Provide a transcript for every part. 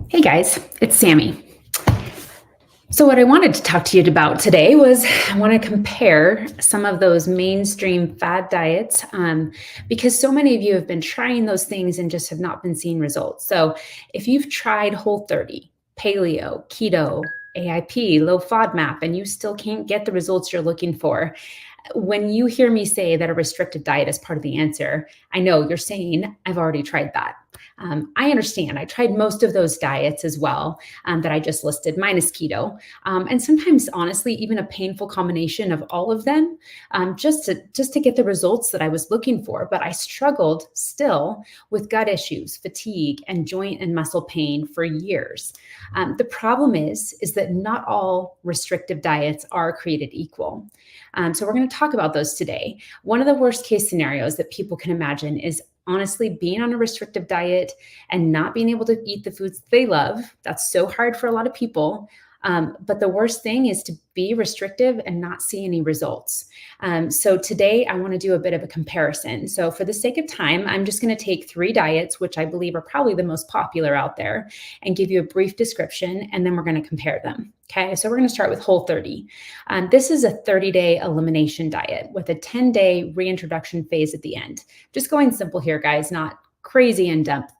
Hey guys, it's Sammy. So, what I wanted to talk to you about today was I want to compare some of those mainstream fad diets because so many of you have been trying those things and just have not been seeing results. So, if you've tried Whole30, Paleo, Keto, AIP, low FODMAP, and you still can't get the results you're looking for, when you hear me say that a restrictive diet is part of the answer, I know you're saying, I've already tried that. I understand. I tried most of those diets as well that I just listed, minus keto. And sometimes, honestly, even a painful combination of all of them just to get the results that I was looking for. But I struggled still with gut issues, fatigue, and joint and muscle pain for years. The problem is that not all restrictive diets are created equal. So we're going to talk about those today. One of the worst case scenarios that people can imagine is honestly being on a restrictive diet and not being able to eat the foods they love. That's so hard for a lot of people. But the worst thing is to be restrictive and not see any results. So today I want to do a bit of a comparison. So for the sake of time, I'm just going to take 3 diets, which I believe are probably the most popular out there, and give you a brief description, and then we're going to compare them. Okay, so we're going to start with Whole30. This is a 30-day elimination diet with a 10-day reintroduction phase at the end. Just going simple here, guys, not crazy in depth.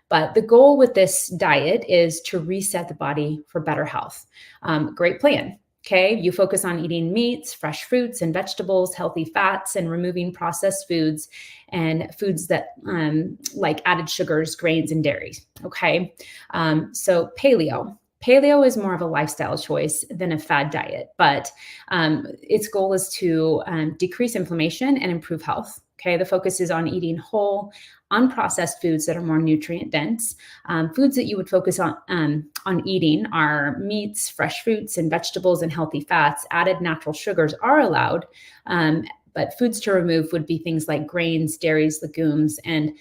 But the goal with this diet is to reset the body for better health. Great plan. Okay, you focus on eating meats, fresh fruits and vegetables, healthy fats, and removing processed foods and foods that like added sugars, grains, and dairies. Okay, so paleo. Paleo is more of a lifestyle choice than a fad diet, but its goal is to decrease inflammation and improve health. Okay, the focus is on eating whole, unprocessed foods that are more nutrient dense. Foods that you would focus on eating are meats, fresh fruits, and vegetables, and healthy fats. Added natural sugars are allowed, but foods to remove would be things like grains, dairies, legumes, and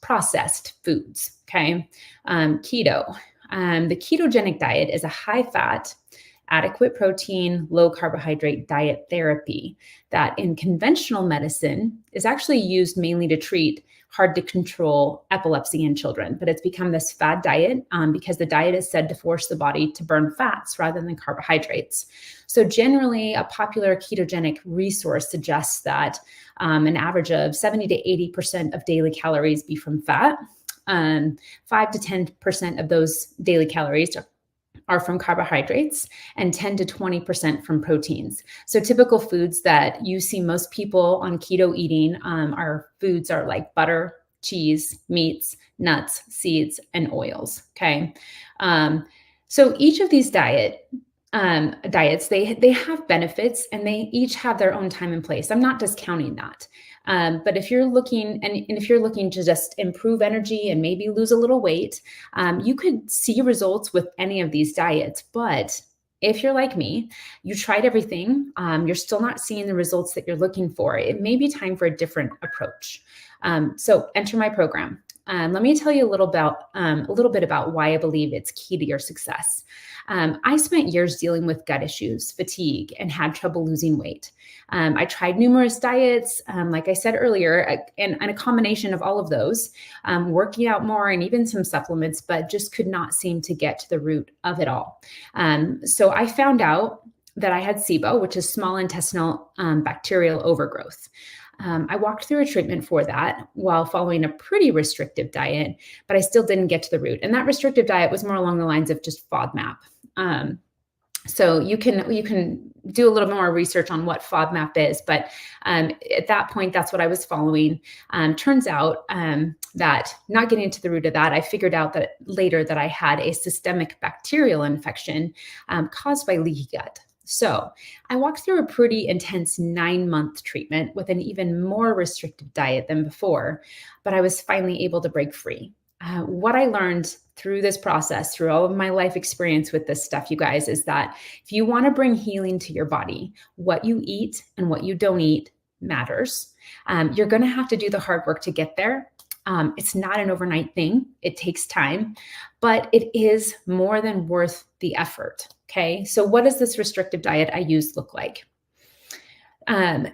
processed foods. Okay, keto. The ketogenic diet is a high-fat, adequate protein, low carbohydrate diet therapy that in conventional medicine is actually used mainly to treat hard to control epilepsy in children. But it's become this fad diet because the diet is said to force the body to burn fats rather than carbohydrates. So generally, a popular ketogenic resource suggests that an average of 70 to 80% of daily calories be from fat. 5 to 10% of those daily calories are from carbohydrates and 10 to 20% from proteins. So typical foods that you see most people on keto eating are like butter, cheese, meats, nuts, seeds, and oils. Okay. So each of these diets, they have benefits and they each have their own time and place. I'm not discounting that. But if you're looking if you're looking to just improve energy and maybe lose a little weight, you could see results with any of these diets. But if you're like me, you tried everything, you're still not seeing the results that you're looking for, it may be time for a different approach. So enter my program. Let me tell you a little bit about why I believe it's key to your success. I spent years dealing with gut issues, fatigue, and had trouble losing weight. I tried numerous diets, like I said earlier, and a combination of all of those, working out more and even some supplements, but just could not seem to get to the root of it all. So I found out that I had SIBO, which is small intestinal bacterial overgrowth. I walked through a treatment for that while following a pretty restrictive diet, but I still didn't get to the root. And that restrictive diet was more along the lines of just FODMAP. So you can do a little more research on what FODMAP is, but at that point, that's what I was following. Turns out that not getting to the root of that, I figured out that later that I had a systemic bacterial infection caused by leaky gut. So I walked through a pretty intense 9-month treatment with an even more restrictive diet than before, but I was finally able to break free. What I learned through this process, through all of my life experience with this stuff, you guys, is that if you want to bring healing to your body, what you eat and what you don't eat matters. You're going to have to do the hard work to get there. It's not an overnight thing. It takes time, but it is more than worth the effort. Okay. So what does this restrictive diet I use look like?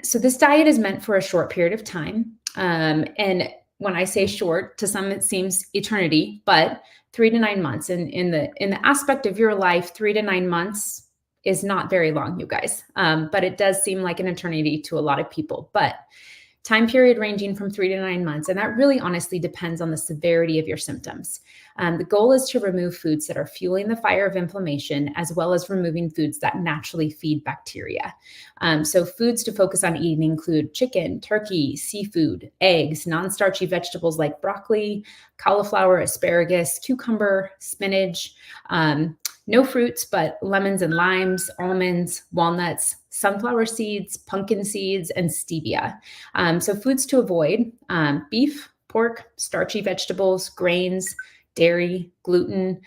So this diet is meant for a short period of time. And when I say short, to some it seems eternity, but 3 to 9 months. And in the aspect of your life, 3 to 9 months is not very long, you guys. But it does seem like an eternity to a lot of people. But time period ranging from 3 to 9 months. And that really honestly depends on the severity of your symptoms. The goal is to remove foods that are fueling the fire of inflammation, as well as removing foods that naturally feed bacteria. So foods to focus on eating include chicken, turkey, seafood, eggs, non-starchy vegetables like broccoli, cauliflower, asparagus, cucumber, spinach, no fruits, but lemons and limes, almonds, walnuts, sunflower seeds, pumpkin seeds, and stevia. So foods to avoid: beef, pork, starchy vegetables, grains, dairy, gluten,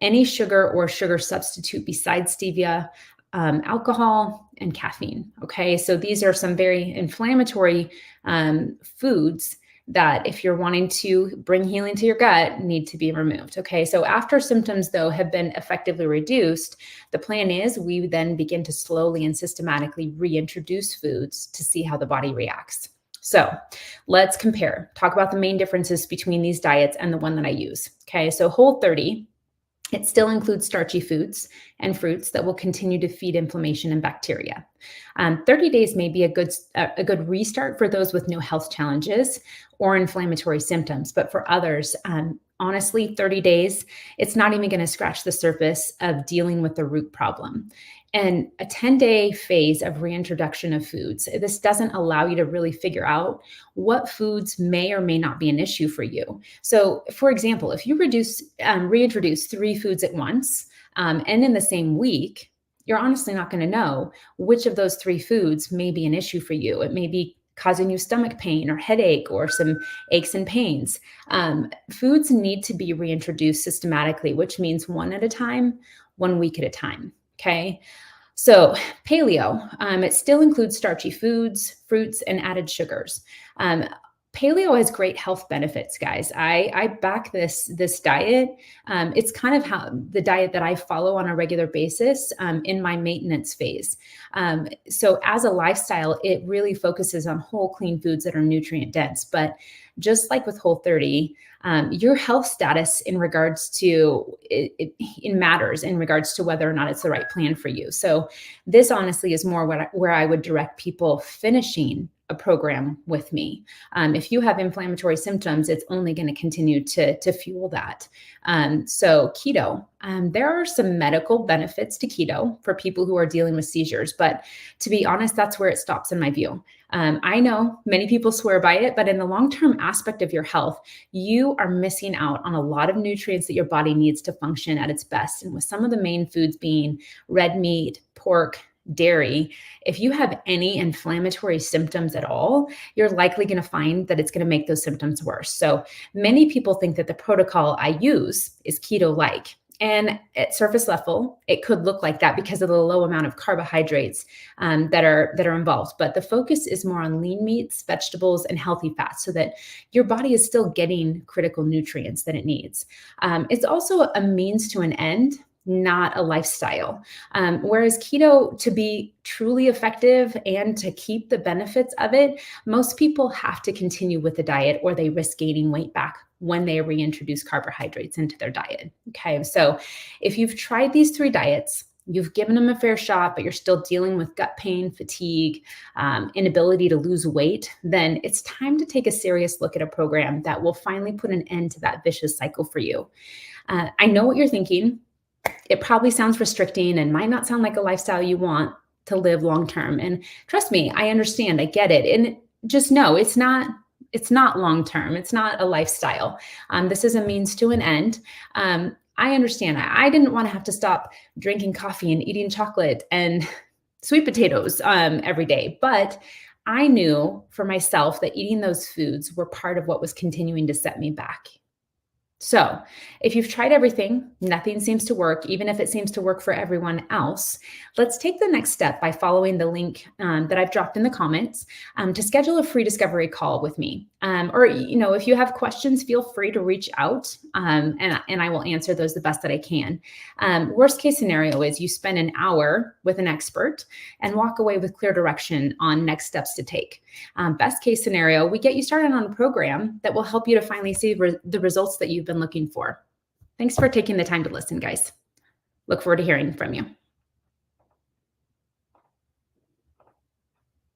any sugar or sugar substitute besides stevia, alcohol, and caffeine. Okay, so these are some very inflammatory foods that, if you're wanting to bring healing to your gut, need to be removed. Okay, so after symptoms, though, have been effectively reduced, the plan is we then begin to slowly and systematically reintroduce foods to see how the body reacts. So let's compare, talk about the main differences between these diets and the one that I use. Okay, so Whole30, it still includes starchy foods and fruits that will continue to feed inflammation and bacteria. 30 days may be a good restart for those with no health challenges or inflammatory symptoms. But for others, honestly, 30 days, it's not even going to scratch the surface of dealing with the root problem. And a 10-day phase of reintroduction of foods, this doesn't allow you to really figure out what foods may or may not be an issue for you. So, for example, if you reintroduce 3 foods at once and in the same week, you're honestly not going to know which of those 3 foods may be an issue for you. It may be causing you stomach pain or headache or some aches and pains. Foods need to be reintroduced systematically, which means one at a time, 1 week at a time. Okay. So paleo, it still includes starchy foods, fruits, and added sugars. Paleo has great health benefits, guys. I back this diet. It's kind of how the diet that I follow on a regular basis in my maintenance phase. So as a lifestyle, it really focuses on whole, clean foods that are nutrient dense. But just like with Whole30, your health status in regards to it matters in regards to whether or not it's the right plan for you. So this honestly is more where I would direct people finishing a program with me. If you have inflammatory symptoms, it's only going to continue to fuel that. So keto, there are some medical benefits to keto for people who are dealing with seizures, but to be honest, that's where it stops in my view. I know many people swear by it, but in the long-term aspect of your health, you are missing out on a lot of nutrients that your body needs to function at its best. And with some of the main foods being red meat, pork, dairy, if you have any inflammatory symptoms at all, you're likely going to find that it's going to make those symptoms worse. So many people think that the protocol I use is keto-like. And at surface level, it could look like that because of the low amount of carbohydrates that are involved. But the focus is more on lean meats, vegetables, and healthy fats so that your body is still getting critical nutrients that it needs. It's also a means to an end, not a lifestyle. Whereas keto, to be truly effective and to keep the benefits of it, most people have to continue with the diet or they risk gaining weight back when they reintroduce carbohydrates into their diet. Okay, so if you've tried these 3 diets, you've given them a fair shot, but you're still dealing with gut pain, fatigue, inability to lose weight, then it's time to take a serious look at a program that will finally put an end to that vicious cycle for you. I know what you're thinking. It probably sounds restricting and might not sound like a lifestyle you want to live long-term. And trust me, I understand, I get it. And just know it's not long-term. It's not a lifestyle. This is a means to an end. I understand. I didn't want to have to stop drinking coffee and eating chocolate and sweet potatoes every day, but I knew for myself that eating those foods were part of what was continuing to set me back. So if you've tried everything, nothing seems to work, even if it seems to work for everyone else, let's take the next step by following the link that I've dropped in the comments to schedule a free discovery call with me. Or, if you have questions, feel free to reach out, and I will answer those the best that I can. Worst case scenario is you spend an hour with an expert and walk away with clear direction on next steps to take. Best case scenario, we get you started on a program that will help you to finally see the results that you've been looking for. Thanks for taking the time to listen, guys. Look forward to hearing from you.